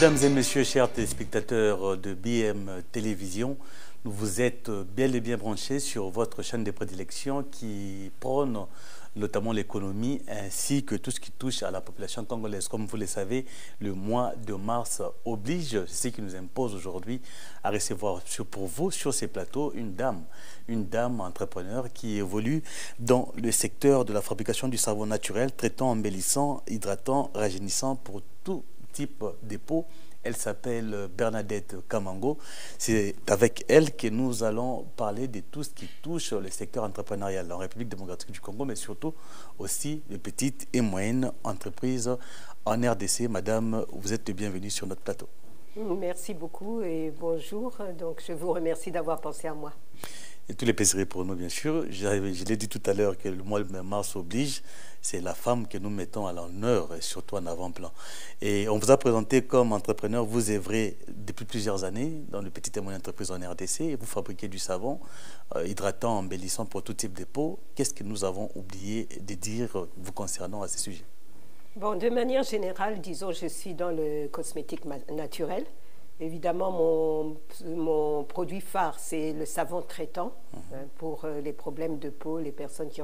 Mesdames et messieurs, chers téléspectateurs de BM Télévision, vous êtes bel et bien branchés sur votre chaîne de prédilection qui prône notamment l'économie ainsi que tout ce qui touche à la population congolaise. Comme vous le savez, le mois de mars oblige, c'est ce qui nous impose aujourd'hui à recevoir pour vous sur ces plateaux une dame entrepreneur qui évolue dans le secteur de la fabrication du savon naturel, traitant, embellissant, hydratant, rajeunissant pour tout type de peau. Elle s'appelle Bernadette Kamango. C'est avec elle que nous allons parler de tout ce qui touche le secteur entrepreneurial en République démocratique du Congo, mais surtout aussi les petites et moyennes entreprises en RDC. Madame, vous êtes bienvenue sur notre plateau. Merci beaucoup et bonjour. Donc, je vous remercie d'avoir pensé à moi. Et tous les plaisirs pour nous, bien sûr. Je l'ai dit tout à l'heure que le mois de mars oblige. C'est la femme que nous mettons à l'honneur et surtout en avant-plan. Et on vous a présenté comme entrepreneur. Vous œuvrez depuis plusieurs années dans les petites et moyennes entreprises en RDC. Et vous fabriquez du savon hydratant, embellissant pour tout type de peau. Qu'est-ce que nous avons oublié de dire vous concernant à ce sujet? Bon, de manière générale, disons, je suis dans le cosmétique naturel. Évidemment, mon produit phare, c'est le savon traitant pour les problèmes de peau, les personnes qui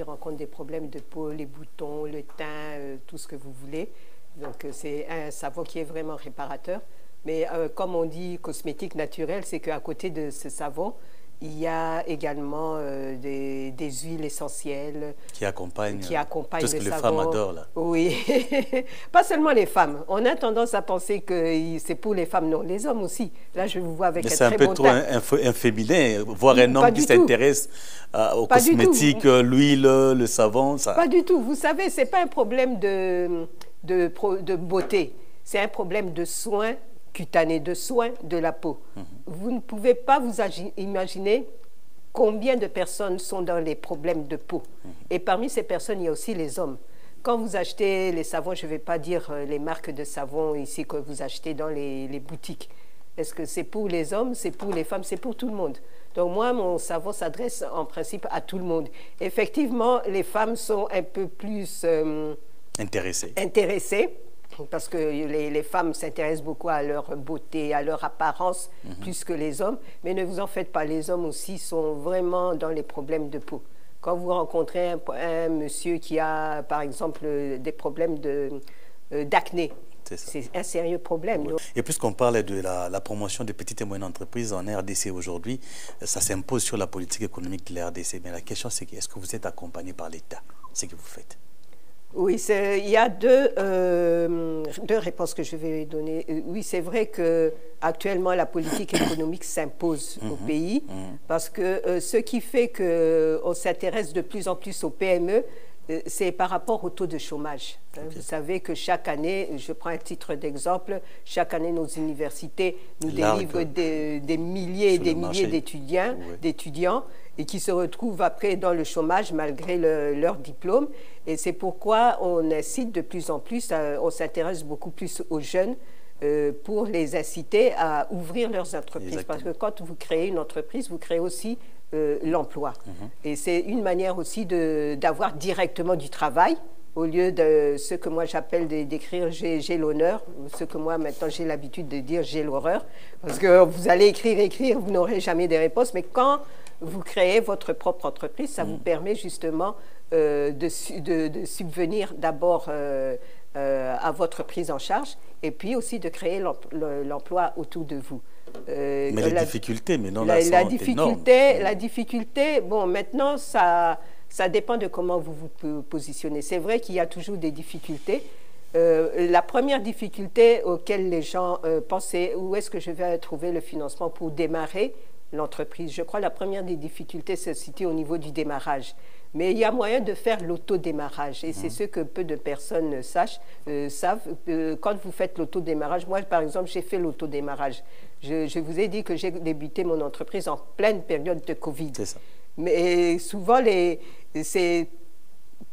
rencontrent des problèmes de peau, les boutons, le teint, tout ce que vous voulez. Donc, c'est un savon qui est vraiment réparateur. Mais comme on dit cosmétique naturel, c'est qu'à côté de ce savon, il y a également des huiles essentielles qui accompagnent tout ce que les savon. femmes adorent là. Oui, pas seulement les femmes. On a tendance à penser que c'est pour les femmes, non, les hommes aussi. Là, je vous vois avec un très bon teint. C'est un peu trop un féminin, voir un homme qui s'intéresse aux cosmétiques, l'huile, le savon. Ça... Pas du tout. Vous savez, ce n'est pas un problème de beauté, c'est un problème de soins cutanés, de soins de la peau. Vous ne pouvez pas vous imaginer combien de personnes sont dans les problèmes de peau. Et parmi ces personnes, il y a aussi les hommes. Quand vous achetez les savons, je ne vais pas dire les marques de savon ici que vous achetez dans les boutiques. Est-ce que c'est pour les hommes, c'est pour les femmes, c'est pour tout le monde. Donc moi, mon savon s'adresse en principe à tout le monde. Effectivement, les femmes sont un peu plus intéressées. Parce que les femmes s'intéressent beaucoup à leur beauté, à leur apparence, plus que les hommes. Mais ne vous en faites pas, les hommes aussi sont vraiment dans les problèmes de peau. Quand vous rencontrez un monsieur qui a, par exemple, des problèmes d'acné, c'est un sérieux problème. Oui. Et puisqu'on parle de la promotion des petites et moyennes entreprises en RDC aujourd'hui, ça s'impose sur la politique économique de la RDC. Mais la question, c'est est-ce que vous êtes accompagné par l'État? C'est ce que vous faites? Oui, il y a deux réponses que je vais donner. Oui, c'est vrai qu'actuellement, la politique économique s'impose au pays parce que ce qui fait qu'on s'intéresse de plus en plus aux PME, c'est par rapport au taux de chômage. Vous savez que chaque année, je prends un titre d'exemple, chaque année nos universités nous délivrent des milliers et des milliers d'étudiants et qui se retrouvent après dans le chômage malgré leur diplôme. Et c'est pourquoi on incite de plus en plus, on s'intéresse beaucoup plus aux jeunes pour les inciter à ouvrir leurs entreprises. Exactement. Parce que quand vous créez une entreprise, vous créez aussi l'emploi. Et c'est une manière aussi d'avoir directement du travail au lieu de ce que moi j'appelle d'écrire j'ai l'honneur, ce que moi maintenant j'ai l'habitude de dire j'ai l'horreur, parce que vous allez écrire, vous n'aurez jamais des réponses, mais quand vous créez votre propre entreprise, ça vous permet justement de subvenir d'abord à votre prise en charge et puis aussi de créer l'emploi autour de vous. Mais les difficultés, mais non, la difficulté, bon, maintenant, ça dépend de comment vous vous positionnez. C'est vrai qu'il y a toujours des difficultés. La première difficulté auquel les gens pensent, c'est où est-ce que je vais trouver le financement pour démarrer l'entreprise. Je crois que la première des difficultés se situe au niveau du démarrage. Mais il y a moyen de faire l'autodémarrage. Et c'est ce que peu de personnes savent. Quand vous faites l'autodémarrage, moi, par exemple, j'ai fait l'autodémarrage. Je vous ai dit que j'ai débuté mon entreprise en pleine période de Covid. C'est ça. Mais souvent,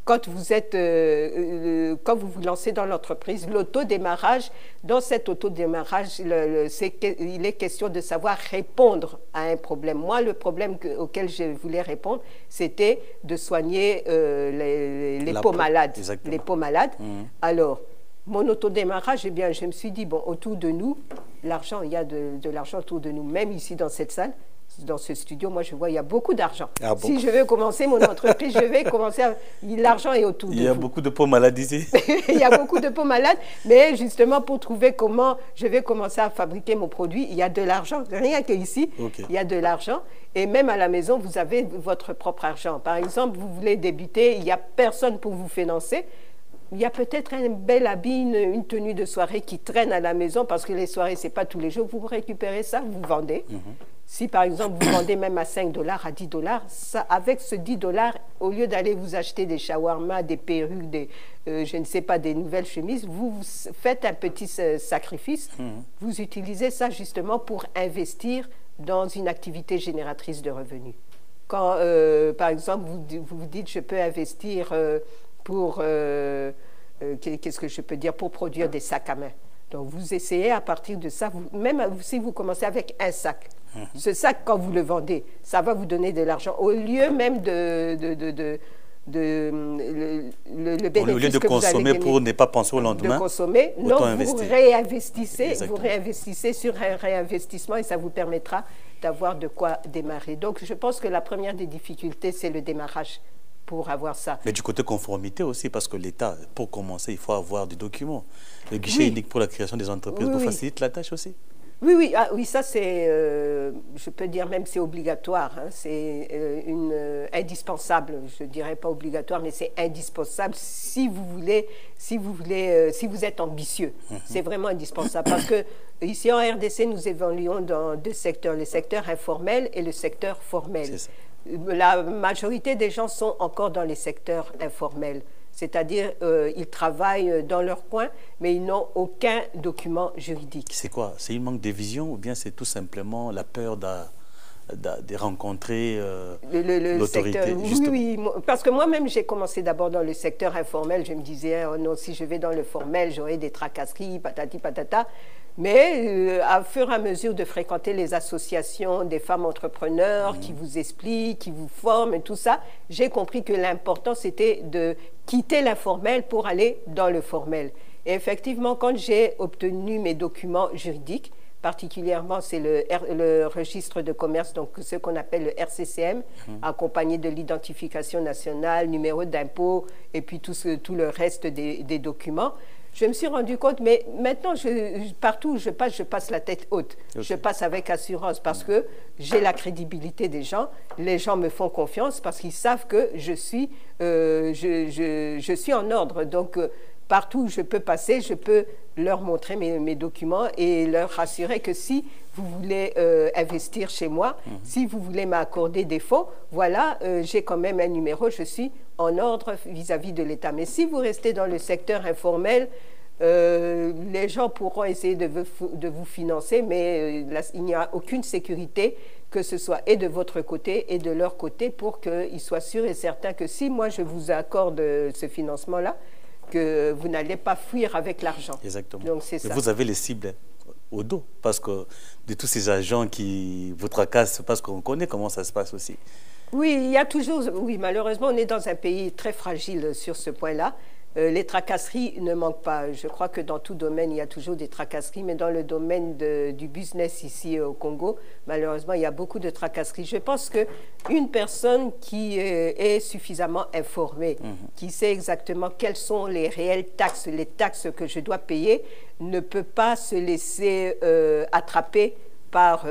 quand vous vous lancez dans l'entreprise, l'autodémarrage, dans cet autodémarrage, il est question de savoir répondre à un problème. Moi, le problème auquel je voulais répondre, c'était de soigner les peaux malades. Les peaux malades. Alors, Mon autodémarrage, eh bien, je me suis dit, bon, autour de nous, l'argent, il y a de l'argent autour de nous, même ici dans cette salle, dans ce studio, moi je vois, il y a beaucoup d'argent. Ah bon? Si je veux commencer mon entreprise, je vais commencer à... L'argent est autour de nous. Il y a beaucoup de peaux malades ici. Il y a beaucoup de peaux malades, mais justement pour trouver comment je vais commencer à fabriquer mon produit, il y a de l'argent, rien qu'ici, il y a de l'argent. Et même à la maison, vous avez votre propre argent. Par exemple, vous voulez débuter, il n'y a personne pour vous financer. Il y a peut-être un bel habit, une tenue de soirée qui traîne à la maison, parce que les soirées, ce n'est pas tous les jours. Vous récupérez ça, vous vendez. Si, par exemple, vous vendez même à 5 $, à 10 $, ça, avec ce 10 $, au lieu d'aller vous acheter des shawarma, des perruques, je ne sais pas, des nouvelles chemises, vous faites un petit sacrifice. Vous utilisez ça justement pour investir dans une activité génératrice de revenus. Quand, par exemple, vous vous dites, je peux investir pour, qu'est-ce que je peux dire, pour produire des sacs à main. Donc, vous essayez à partir de ça, même si vous commencez avec un sac, ce sac, quand vous le vendez, ça va vous donner de l'argent. Au lieu même le bénéfice au lieu de que consommer vous avez gagné, pour ne pas penser au lendemain, de consommer, non, vous réinvestissez, Exactement. vous réinvestissez sur un réinvestissement et ça vous permettra d'avoir de quoi démarrer. Donc, je pense que la première des difficultés, c'est le démarrage pour avoir ça. Mais du côté conformité aussi, parce que l'État, pour commencer, il faut avoir des documents. Le guichet unique pour la création des entreprises vous facilite la tâche aussi? Oui, oui, ça c'est, je peux dire même c'est obligatoire, hein, c'est indispensable, je ne dirais pas obligatoire, mais c'est indispensable si vous êtes ambitieux. C'est vraiment indispensable parce que ici en RDC, nous évoluons dans deux secteurs, le secteur informel et le secteur formel. C'est ça. La majorité des gens sont encore dans les secteurs informels. C'est-à-dire, ils travaillent dans leur coin, mais ils n'ont aucun document juridique. C'est quoi? C'est une manque de vision ou bien c'est tout simplement la peur de rencontrer l'autorité? Oui, parce que moi-même, j'ai commencé d'abord dans le secteur informel. Je me disais, oh non, si je vais dans le formel, j'aurai des tracasseries, patati patata. Mais à fur et à mesure de fréquenter les associations des femmes entrepreneurs qui vous expliquent, qui vous forment et tout ça, j'ai compris que l'important, c'était de quitter l'informel pour aller dans le formel. Et effectivement, quand j'ai obtenu mes documents juridiques, particulièrement, c'est le registre de commerce, donc ce qu'on appelle le RCCM, accompagné de l'identification nationale, numéro d'impôt, et puis tout le reste des documents. Je me suis rendu compte, mais maintenant, partout où je passe la tête haute. Okay. Je passe avec assurance parce que j'ai la crédibilité des gens. Les gens me font confiance parce qu'ils savent que je suis en ordre. Donc, partout où je peux passer, je peux leur montrer mes documents et leur rassurer que si vous voulez investir chez moi, si vous voulez m'accorder des fonds, voilà, j'ai quand même un numéro, je suis en ordre vis-à-vis de l'État. Mais si vous restez dans le secteur informel, les gens pourront essayer de vous financer, mais il n'y a aucune sécurité, que ce soit et de votre côté et de leur côté, pour qu'ils soient sûrs et certains que si moi je vous accorde ce financement-là, que vous n'allez pas fuir avec l'argent. Exactement. Donc c'est ça. Vous avez les cibles au dos, parce que de tous ces agents qui vous tracassent, parce qu'on connaît comment ça se passe aussi. Oui, il y a toujours, oui, malheureusement, on est dans un pays très fragile sur ce point-là. Les tracasseries ne manquent pas. Je crois que dans tout domaine, il y a toujours des tracasseries, mais dans le domaine du business ici au Congo, malheureusement, il y a beaucoup de tracasseries. Je pense qu'une personne qui est suffisamment informée, qui sait exactement quelles sont les réelles taxes, les taxes que je dois payer, ne peut pas se laisser attraper par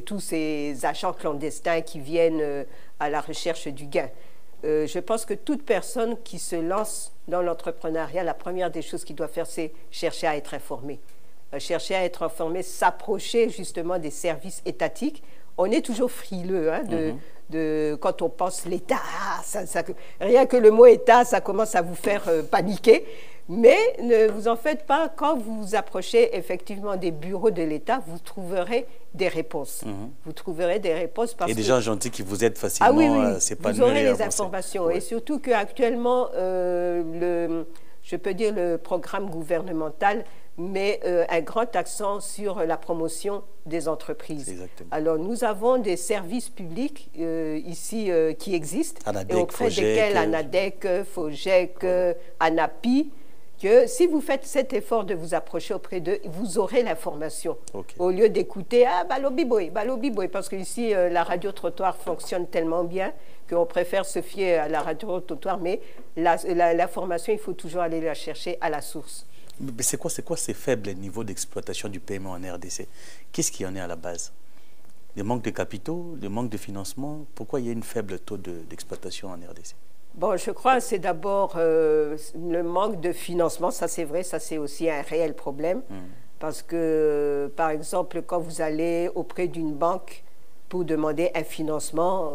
tous ces agents clandestins qui viennent à la recherche du gain. Je pense que toute personne qui se lance dans l'entrepreneuriat, la première des choses qu'il doit faire, c'est chercher à être informé. Chercher à être informé, s'approcher justement des services étatiques. On est toujours frileux hein, quand on pense l'État. Rien que le mot État, ça commence à vous faire paniquer. Mais ne vous en faites pas, quand vous vous approchez effectivement des bureaux de l'État, vous trouverez des réponses. Vous trouverez des réponses parce que... Et des gens gentils qui vous aident facilement à s'épanouir. Vous aurez les informations. Ouais. Et surtout qu'actuellement, je peux dire le programme gouvernemental met un grand accent sur la promotion des entreprises. Exactement. Alors, nous avons des services publics ici qui existent, Anadec, et auprès desquels Anadec, FOGEC, ANAPI, que si vous faites cet effort de vous approcher auprès d'eux, vous aurez l'information. Ok. Au lieu d'écouter « Ah, balobiboy, balobiboy », parce qu'ici, la radio-trottoir fonctionne tellement bien qu'on préfère se fier à la radio-trottoir, mais l'information, il faut toujours aller la chercher à la source. Mais c'est quoi ces faibles niveaux d'exploitation du paiement en RDC? Qu'est-ce qui en est à la base? Le manque de capitaux, le manque de financement? Pourquoi il y a une faible taux d'exploitation en RDC? Bon, je crois que c'est d'abord le manque de financement, ça c'est vrai, ça c'est aussi un réel problème. Parce que, par exemple, quand vous allez auprès d'une banque pour demander un financement,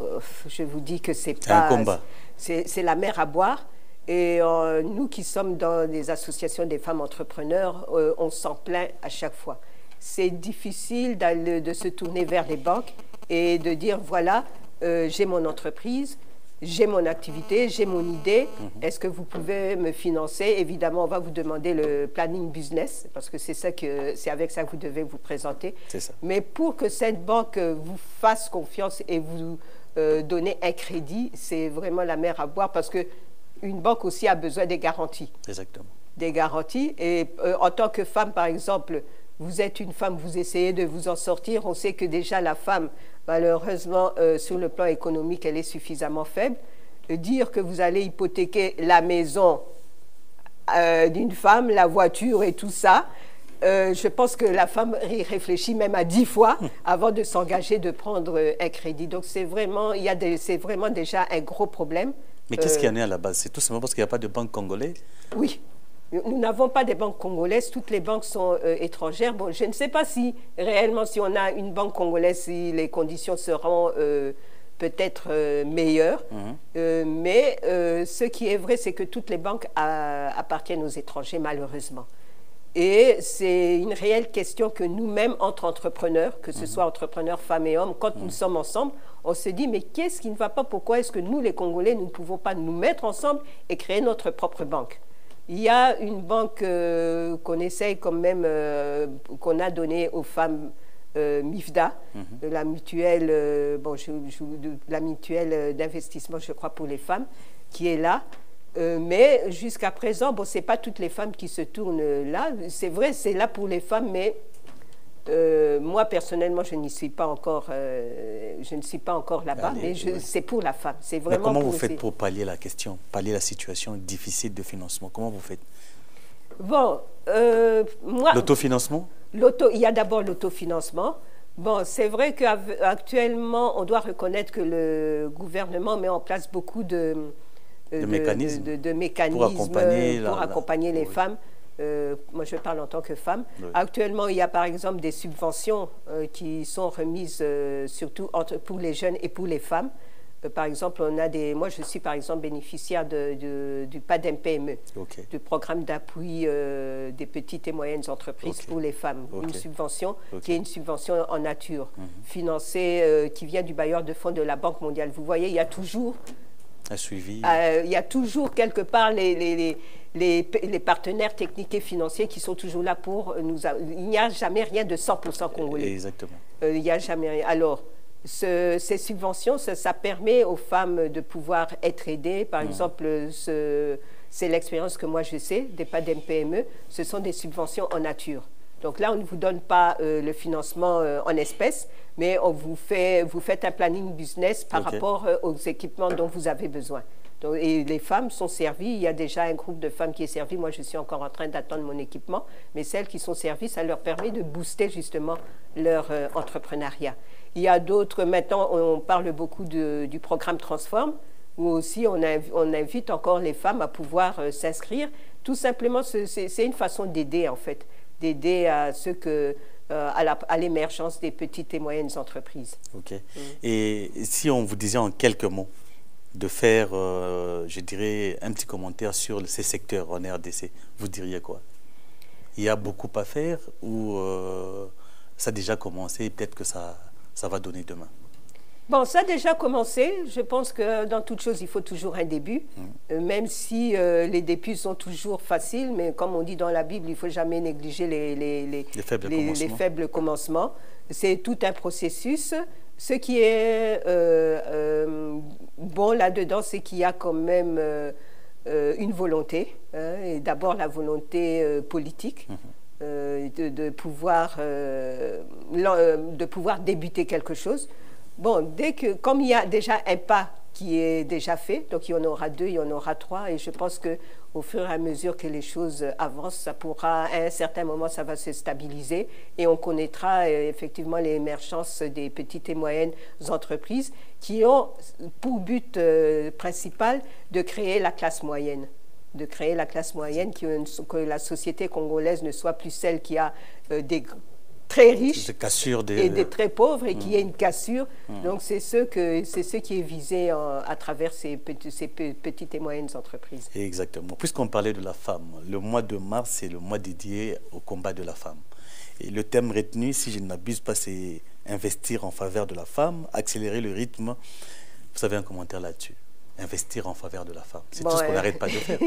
je vous dis que c'est pas... un combat. C'est la mer à boire. Et nous qui sommes dans les associations des femmes entrepreneurs, on s'en plaint à chaque fois. C'est difficile de se tourner vers les banques et de dire, voilà, j'ai mon entreprise, j'ai mon activité, j'ai mon idée, est-ce que vous pouvez me financer? Évidemment, on va vous demander le planning business, parce que c'est avec ça que vous devez vous présenter. C'est ça. Mais pour que cette banque vous fasse confiance et vous donner un crédit, c'est vraiment la mer à boire, parce qu'une banque aussi a besoin des garanties. Exactement. Des garanties. Et en tant que femme, par exemple, vous êtes une femme, vous essayez de vous en sortir. On sait que déjà la femme, malheureusement, sur le plan économique, elle est suffisamment faible. Dire que vous allez hypothéquer la maison d'une femme, la voiture et tout ça, je pense que la femme y réfléchit même à 10 fois avant de s'engager de prendre un crédit. Donc c'est vraiment déjà un gros problème. Mais qu'est-ce qu'il y en a à la base? C'est tout simplement parce qu'il n'y a pas de banque congolaise? Oui. Nous n'avons pas des banques congolaises, toutes les banques sont étrangères. Bon, je ne sais pas si réellement, si on a une banque congolaise, si les conditions seront peut-être meilleures. Mais ce qui est vrai, c'est que toutes les banques appartiennent aux étrangers, malheureusement. Et c'est une réelle question que nous-mêmes, entre entrepreneurs, que ce soit entrepreneurs, femmes et hommes, quand nous sommes ensemble, on se dit, mais qu'est-ce qui ne va pas? Pourquoi est-ce que nous, les Congolais, nous ne pouvons pas nous mettre ensemble et créer notre propre banque? Il y a une banque qu'on essaye quand même, qu'on a donnée aux femmes, MIFDA, la mutuelle, la mutuelle d'investissement, je crois, pour les femmes, qui est là. Mais jusqu'à présent, bon, ce n'est pas toutes les femmes qui se tournent là. C'est vrai, c'est là pour les femmes, mais moi, personnellement, je n'y suis pas encore, je ne suis pas encore là-bas, mais c'est pour la femme. C'est vraiment. Mais comment vous faites pour pallier la question, pallier la situation difficile de financement? Comment vous faites? Bon, moi... L'autofinancement? Il y a d'abord l'autofinancement. Bon, c'est vrai qu'actuellement, on doit reconnaître que le gouvernement met en place beaucoup de mécanismes pour accompagner les femmes. Moi, je parle en tant que femme. Oui. Actuellement, il y a par exemple des subventions qui sont remises surtout pour les jeunes et pour les femmes. Par exemple, moi, je suis par exemple bénéficiaire du PADEM-PME, du programme d'appui des petites et moyennes entreprises pour les femmes. Une subvention qui est une subvention en nature, financée, qui vient du bailleur de fonds de la Banque mondiale. Vous voyez, il y a toujours... un suivi. Il y a toujours quelque part les partenaires techniques et financiers qui sont toujours là pour nous... Il n'y a jamais rien de 100% congolais. Exactement. Il n'y a jamais rien. Alors, ces subventions, ça permet aux femmes de pouvoir être aidées. Par exemple, c'est l'expérience que moi je sais des PADEM-PME, ce sont des subventions en nature. Donc là, on ne vous donne pas le financement en espèces, mais vous faites un planning business par rapport aux équipements dont vous avez besoin. Donc, et les femmes sont servies. Il y a déjà un groupe de femmes qui est servi. Moi, je suis encore en train d'attendre mon équipement. Mais celles qui sont servies, ça leur permet de booster justement leur entrepreneuriat. Il y a d'autres, maintenant, on parle beaucoup du programme Transform, où aussi on invite encore les femmes à pouvoir s'inscrire. Tout simplement, c'est une façon d'aider, en fait, d'aider à l'émergence des petites et moyennes entreprises. Ok. Et si on vous disait en quelques mots de faire, je dirais, un petit commentaire sur ces secteurs en RDC, vous diriez quoi? Il y a beaucoup à faire ou ça a déjà commencé et peut-être que ça va donner demain? Bon, ça a déjà commencé. Je pense que dans toute chose, il faut toujours un début, même si les débuts sont toujours faciles, mais comme on dit dans la Bible, il ne faut jamais négliger les faibles commencements. C'est tout un processus. Ce qui est bon là-dedans, c'est qu'il y a quand même une volonté, hein, et d'abord la volonté politique, de pouvoir débuter quelque chose. Bon, comme il y a déjà un pas qui est déjà fait, donc il y en aura 2, il y en aura 3, et je pense qu'au fur et à mesure que les choses avancent, ça pourra, à un certain moment, ça va se stabiliser, et on connaîtra effectivement l'émergence des petites et moyennes entreprises qui ont pour but principal de créer la classe moyenne. De créer la classe moyenne, que la société congolaise ne soit plus celle qui a des très riches et des très pauvres, et qui y ait une cassure. Donc c'est ce qui est visé à travers ces petites et moyennes entreprises. Exactement. Puisqu'on parlait de la femme, le mois de mars, c'est le mois dédié au combat de la femme. Et le thème retenu, si je ne m'abuse pas, c'est investir en faveur de la femme, accélérer le rythme. Vous avez un commentaire là-dessus? Investir en faveur de la femme. C'est tout ce qu'on n'arrête pas de faire.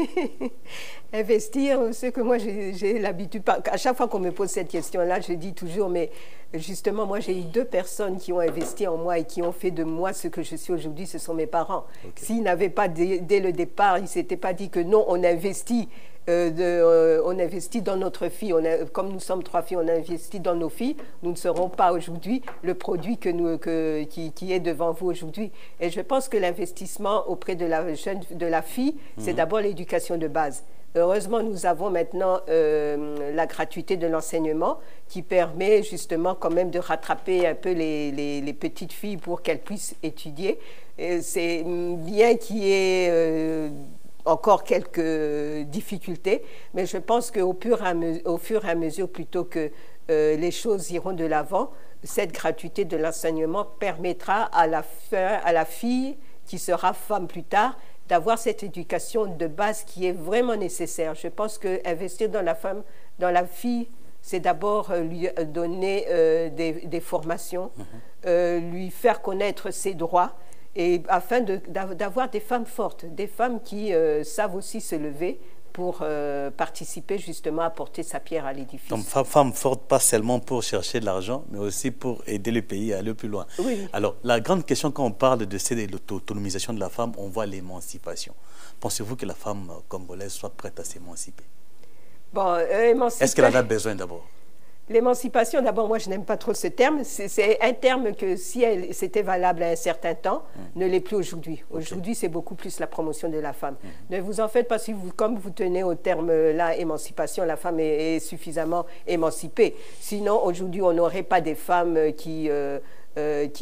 Investir, ce que moi j'ai l'habitude, à chaque fois qu'on me pose cette question-là, je dis toujours, mais justement, moi j'ai eu 2 personnes qui ont investi en moi et qui ont fait de moi ce que je suis aujourd'hui, ce sont mes parents. Okay. S'ils n'avaient pas, dès le départ, ils ne s'étaient pas dit que non, on investit dans notre fille, comme nous sommes 3 filles, on investit dans nos filles, nous ne serons pas aujourd'hui le produit qui est devant vous aujourd'hui. Et je pense que l'investissement auprès de la fille, c'est d'abord l'éducation de base. Heureusement, nous avons maintenant la gratuité de l'enseignement qui permet justement quand même de rattraper un peu les petites filles pour qu'elles puissent étudier. C'est bien qu'il y ait encore quelques difficultés, mais je pense qu'au fur et à mesure, plutôt que les choses iront de l'avant, cette gratuité de l'enseignement permettra à la fille qui sera femme plus tard d'avoir cette éducation de base qui est vraiment nécessaire. Je pense qu'investir dans la fille, c'est d'abord lui donner des formations, lui faire connaître ses droits, et afin d'avoir des femmes fortes, des femmes qui savent aussi se lever pour participer justement à porter sa pierre à l'édifice. Donc femme forte, pas seulement pour chercher de l'argent, mais aussi pour aider le pays à aller plus loin. Oui. Alors, la grande question quand on parle de l'autonomisation de la femme, on voit l'émancipation. Pensez-vous que la femme congolaise soit prête à s'émanciper? Bon, est-ce qu'elle en a besoin d'abord? L'émancipation, d'abord, moi, je n'aime pas trop ce terme. C'est un terme que, si c'était valable à un certain temps, ne l'est plus aujourd'hui. Aujourd'hui, c'est beaucoup plus la promotion de la femme. Ne vous en faites pas, si comme vous tenez au terme-là, émancipation, la femme est suffisamment émancipée. Sinon, aujourd'hui, on n'aurait pas des femmes qui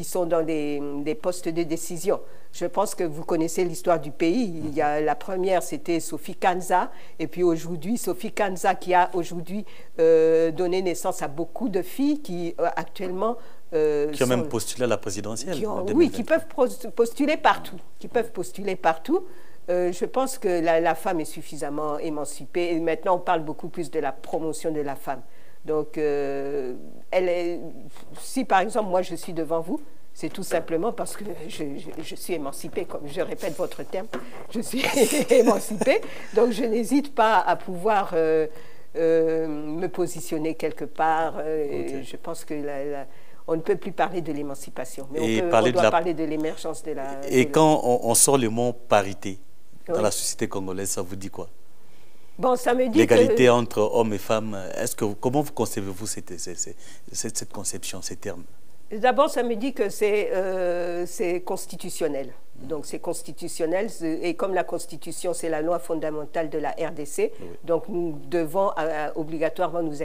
sont dans des postes de décision. Je pense que vous connaissez l'histoire du pays. Il y a, la première, c'était Sophie Kanza. Et puis aujourd'hui, Sophie Kanza qui a aujourd'hui donné naissance à beaucoup de filles qui actuellement... qui ont même postulé à la présidentielle. Oui, qui peuvent postuler partout. Je pense que la femme est suffisamment émancipée. Et maintenant, on parle beaucoup plus de la promotion de la femme. Donc, si par exemple, moi, je suis devant vous, c'est tout simplement parce que je suis émancipée, comme je répète votre terme, je suis émancipée, donc je n'hésite pas à pouvoir me positionner quelque part. Je pense que on ne peut plus parler de l'émancipation, mais on doit parler de l'émergence de la... Quand on sort le mot parité dans la société congolaise, ça vous dit quoi? Bon, ça me dit l'égalité entre hommes et femmes, comment vous concevez-vous cette conception, ces termes? D'abord, ça me dit que c'est constitutionnel. Donc, c'est constitutionnel. Et comme la Constitution, c'est la loi fondamentale de la RDC, donc nous devons obligatoirement nous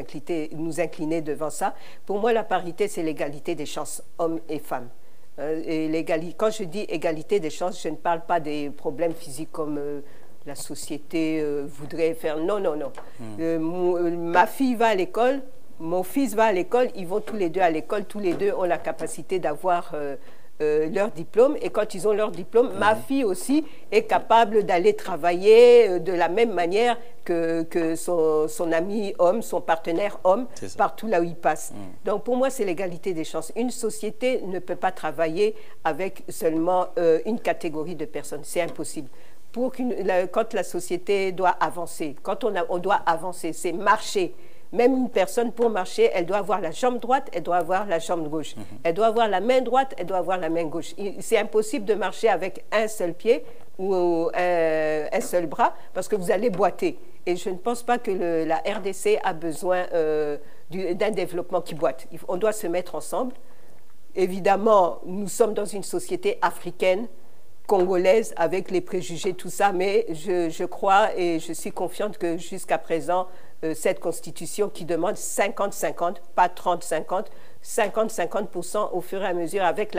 incliner devant ça. Pour moi, la parité, c'est l'égalité des chances, hommes et femmes. Quand je dis égalité des chances, je ne parle pas des problèmes physiques comme... la société voudrait faire... Non, non, non. Ma fille va à l'école, mon fils va à l'école, ils vont tous les deux à l'école, tous les deux ont la capacité d'avoir leur diplôme. Et quand ils ont leur diplôme, ma fille aussi est capable d'aller travailler de la même manière que son ami homme, son partenaire homme, partout là où il passe. Donc pour moi, c'est l'égalité des chances. Une société ne peut pas travailler avec seulement une catégorie de personnes. C'est impossible. Quand la société doit avancer, quand on doit avancer, c'est marcher. Même une personne, pour marcher, elle doit avoir la jambe droite, elle doit avoir la jambe gauche. Elle doit avoir la main droite, elle doit avoir la main gauche. C'est impossible de marcher avec un seul pied ou un seul bras, parce que vous allez boiter. Et je ne pense pas que la RDC a besoin d'un développement qui boite. On doit se mettre ensemble. Évidemment, nous sommes dans une société africaine, congolaise, avec les préjugés, tout ça, mais je crois et je suis confiante que jusqu'à présent, cette constitution qui demande 50-50, pas 30-50, 50-50% au fur et à mesure avec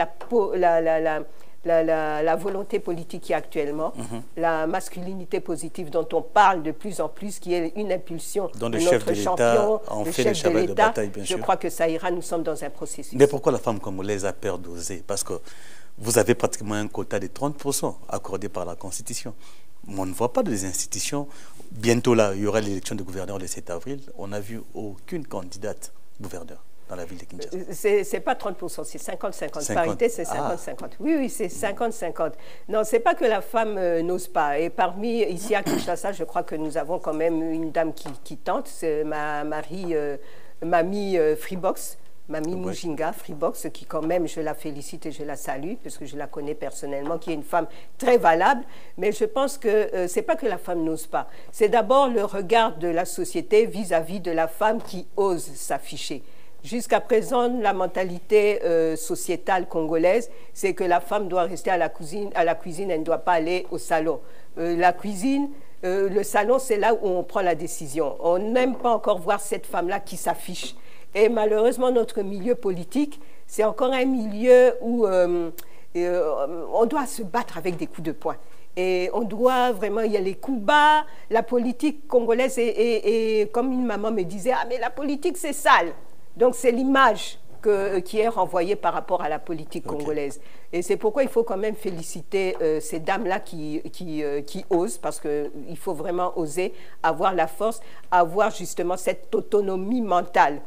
la volonté politique qui est actuellement, la masculinité positive dont on parle de plus en plus, qui est une impulsion de notre champion, le chef de l'État. Je crois que ça ira, nous sommes dans un processus. Mais pourquoi la femme congolaise a peur d'oser? Parce que vous avez pratiquement un quota de 30% accordé par la Constitution. On ne voit pas des institutions. Bientôt là, il y aura l'élection de gouverneur le 7 avril. On n'a vu aucune candidate gouverneur dans la ville de Kinshasa. C'est pas 30%, c'est 50-50. Parité, c'est 50-50. Oui, c'est 50-50. Non, c'est pas que la femme n'ose pas. Et parmi, ici à Kinshasa, je crois que nous avons quand même une dame qui tente. C'est Mamie Freebox. Mamie Mujinga, Freebox, qui quand même, je la félicite et je la salue, parce que je la connais personnellement, qui est une femme très valable. Mais je pense que c'est pas que la femme n'ose pas. C'est d'abord le regard de la société vis-à-vis de la femme qui ose s'afficher. Jusqu'à présent, la mentalité sociétale congolaise, c'est que la femme doit rester à la cuisine, elle ne doit pas aller au salon. La cuisine, le salon, c'est là où on prend la décision. On n'aime pas encore voir cette femme-là qui s'affiche. Et malheureusement, notre milieu politique, c'est encore un milieu où on doit se battre avec des coups de poing. Et on doit vraiment, il y a les coups bas, la politique congolaise, et comme une maman me disait, ah mais la politique c'est sale. Donc c'est l'image qui est renvoyée par rapport à la politique congolaise. Et c'est pourquoi il faut quand même féliciter ces dames-là qui osent, parce qu'il faut vraiment oser avoir la force, avoir justement cette autonomie mentale.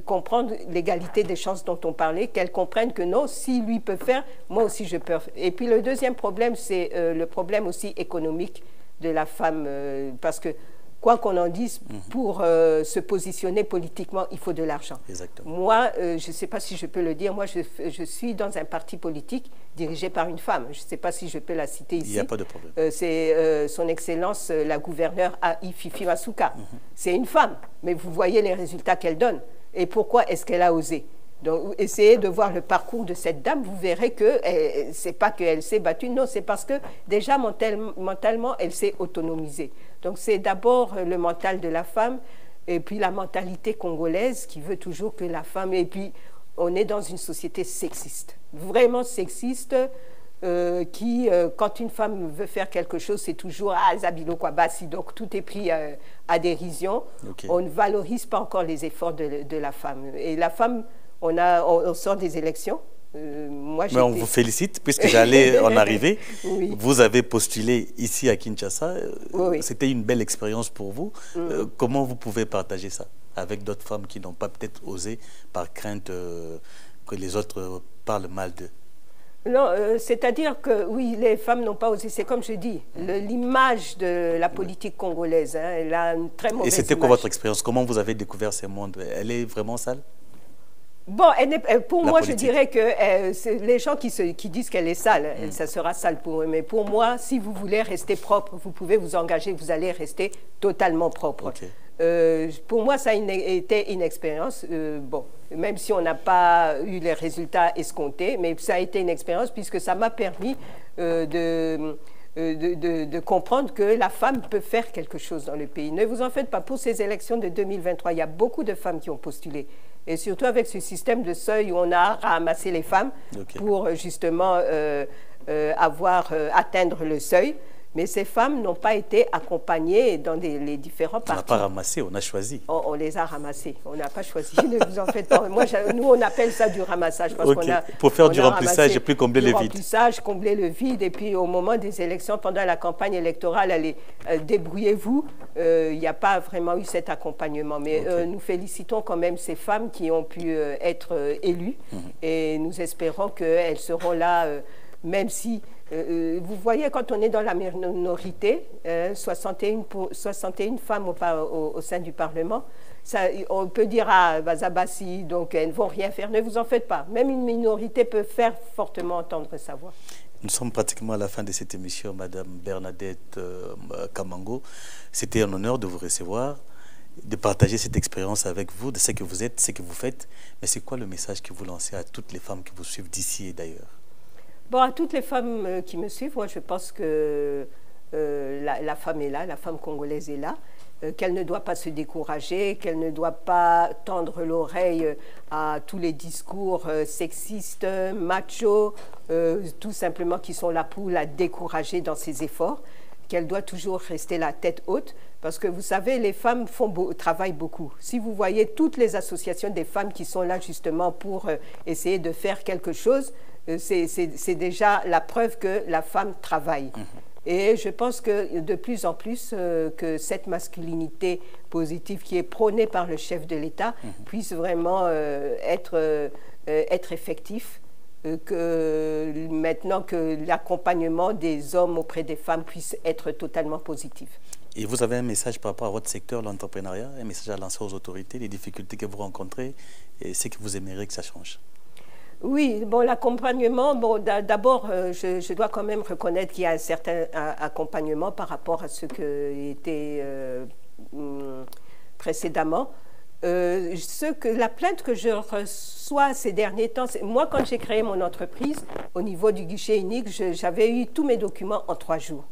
Comprendre l'égalité des chances dont on parlait, qu'elles comprennent que non, si lui peut faire, moi aussi je peux. Et puis le deuxième problème, c'est le problème aussi économique de la femme, parce que quoi qu'on en dise, pour se positionner politiquement, il faut de l'argent. Moi, je ne sais pas si je peux le dire, moi je suis dans un parti politique dirigé par une femme. Je ne sais pas si je peux la citer ici. Il n'y a pas de problème. C'est son Excellence, la gouverneure Aïe Fifi Masuka. C'est une femme, mais vous voyez les résultats qu'elle donne. Et pourquoi est-ce qu'elle a osé? Donc, essayez de voir le parcours de cette dame, vous verrez que ce n'est pas qu'elle s'est battue, non, c'est parce que déjà mentalement, elle s'est autonomisée. Donc, c'est d'abord le mental de la femme, et puis la mentalité congolaise qui veut toujours que la femme... Et puis, on est dans une société sexiste, vraiment sexiste, quand une femme veut faire quelque chose, c'est toujours « Ah, Zabilo Kwabasi », donc tout est pris à dérision. On ne valorise pas encore les efforts de la femme. Et la femme... On sort des élections. Mais on vous félicite, puisque j'allais en arriver. Vous avez postulé ici à Kinshasa. C'était une belle expérience pour vous. Comment vous pouvez partager ça avec d'autres femmes qui n'ont pas peut-être osé par crainte que les autres parlent mal d'eux? Non, c'est-à-dire que oui, les femmes n'ont pas osé. C'est comme je dis, l'image de la politique congolaise, elle a une très mauvaise image. Et c'était quoi votre expérience? Comment vous avez découvert ce monde? Elle est vraiment sale? Bon, pour moi, je dirais que les gens qui disent qu'elle est sale, ça sera sale pour eux. Mais pour moi, si vous voulez rester propre, vous pouvez vous engager, vous allez rester totalement propre. Pour moi, ça a été une expérience, bon, même si on n'a pas eu les résultats escomptés, mais ça a été une expérience puisque ça m'a permis de comprendre que la femme peut faire quelque chose dans le pays. Ne vous en faites pas, pour ces élections de 2023, il y a beaucoup de femmes qui ont postulé. Et surtout avec ce système de seuil où on a ramassé les femmes pour justement atteindre le seuil. Mais ces femmes n'ont pas été accompagnées dans les différents partis. On n'a pas ramassé, on a choisi. On les a ramassés, on n'a pas choisi, ne vous en faites pas. Nous, on appelle ça du ramassage. Parce pour faire du remplissage et puis combler le vide. Remplissage, combler le vide. Et puis au moment des élections, pendant la campagne électorale, allez, débrouillez-vous. Il n'y a pas vraiment eu cet accompagnement. Mais nous félicitons quand même ces femmes qui ont pu être élues. Et nous espérons qu'elles seront là, même si... vous voyez, quand on est dans la minorité, 61 femmes au sein du Parlement, ça, on peut dire, ah, Bazabassi, donc elles ne vont rien faire. Ne vous en faites pas. Même une minorité peut faire fortement entendre sa voix. Nous sommes pratiquement à la fin de cette émission, Madame Bernadette Kamango. C'était un honneur de vous recevoir, de partager cette expérience avec vous, de ce que vous êtes, ce que vous faites. Mais c'est quoi le message que vous lancez à toutes les femmes qui vous suivent d'ici et d'ailleurs? Bon, à toutes les femmes qui me suivent, moi je pense que la femme est là, la femme congolaise est là, qu'elle ne doit pas se décourager, qu'elle ne doit pas tendre l'oreille à tous les discours sexistes, machos, tout simplement qui sont là pour la décourager dans ses efforts, qu'elle doit toujours rester la tête haute, parce que vous savez, les femmes travaillent beaucoup. Si vous voyez toutes les associations des femmes qui sont là justement pour essayer de faire quelque chose, c'est déjà la preuve que la femme travaille. Et je pense que de plus en plus, que cette masculinité positive qui est prônée par le chef de l'État puisse vraiment être effectif, que maintenant que l'accompagnement des hommes auprès des femmes puisse être totalement positif. Et vous avez un message par rapport à votre secteur, l'entrepreneuriat, un message à lancer aux autorités, les difficultés que vous rencontrez et ce que vous aimeriez que ça change? Oui, bon, l'accompagnement, bon, d'abord, je dois quand même reconnaître qu'il y a un certain accompagnement par rapport à ce qui était précédemment. La plainte que je reçois ces derniers temps, moi, quand j'ai créé mon entreprise, au niveau du guichet unique, j'avais eu tous mes documents en 3 jours.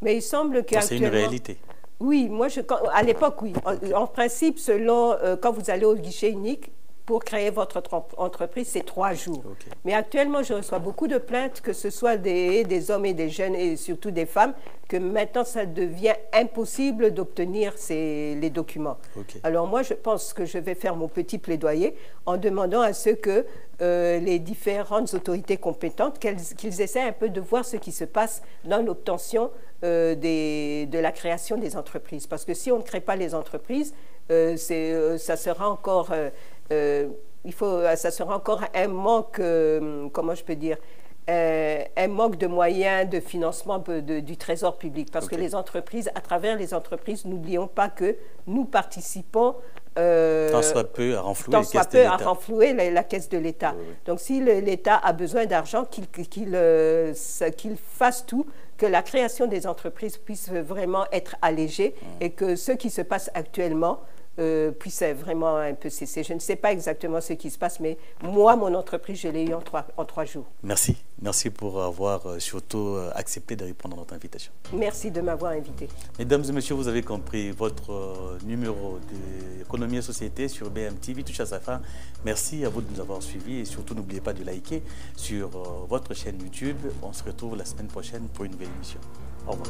Mais il semble qu'actuellement... C'est une réalité. Oui, moi, à l'époque, oui. En principe, selon, quand vous allez au guichet unique, pour créer votre entreprise, c'est 3 jours. Okay. Mais actuellement, je reçois beaucoup de plaintes, que ce soit des hommes et des jeunes, et surtout des femmes, que maintenant, ça devient impossible d'obtenir les documents. Okay. Alors moi, je pense que je vais faire mon petit plaidoyer en demandant à ce que les différentes autorités compétentes, qu'ils essaient un peu de voir ce qui se passe dans l'obtention de la création des entreprises. Parce que si on ne crée pas les entreprises, ça sera encore... ça sera encore un manque, comment je peux dire, un manque de moyens de financement du trésor public. Parce que les entreprises, à travers les entreprises, n'oublions pas que nous participons tant soit peu à renflouer la caisse de l'État. Oui. Donc si l'État a besoin d'argent, qu'il fasse tout, que la création des entreprises puisse vraiment être allégée et que ce qui se passe actuellement puisse vraiment un peu cesser. Je ne sais pas exactement ce qui se passe, mais moi, mon entreprise, je l'ai eu en 3 jours. Merci. Merci pour avoir surtout accepté de répondre à notre invitation. Merci de m'avoir invité. Mesdames et messieurs, vous avez compris votre numéro d'économie et société sur BMTV touche à sa fin. Merci à vous de nous avoir suivis et surtout n'oubliez pas de liker sur votre chaîne YouTube. On se retrouve la semaine prochaine pour une nouvelle émission. Au revoir.